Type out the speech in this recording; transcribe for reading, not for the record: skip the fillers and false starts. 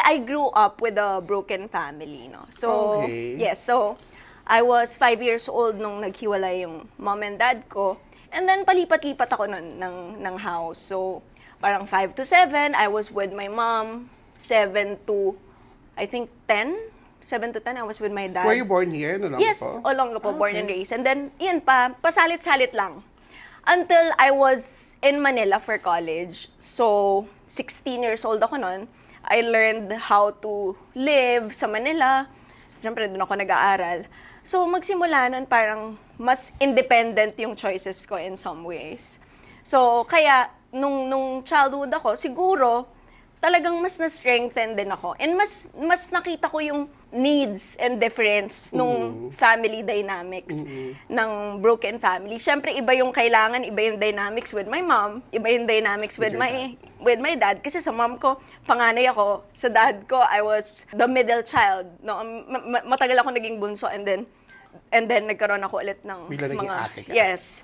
I grew up with a broken family, no? So, Okay. yes, so I was 5 years old nung naghiwalay yung mom and dad ko. And then palipat-lipat ako nun ng house. So, parang 5 to 7, I was with my mom. 7 to, I think, 10? 7 to 10, I was with my dad. Were you born here? No, Yes, Olongapo, born and okay. raised. And then, yun pa, pasalit-salit lang. Until I was in Manila for college. So, 16 years old ako nun. I learned how to live sa Manila. Siyempre, doon ako nag-aaral. So, magsimula nun, parang mas independent yung choices ko in some ways. So, kaya, nung childhood ako, siguro, talagang mas na-strengthen din ako. And mas nakita ko yung needs and difference nung family dynamics ng broken family. Siyempre, iba yung kailangan, iba yung dynamics with my mom, iba yung dynamics with my dad. Kasi sa mom ko, panganay ako. Sa dad ko, I was the middle child. No? Matagal ako naging bunso and then nagkaroon ako ulit ng Bigla naging ate ka. Yes.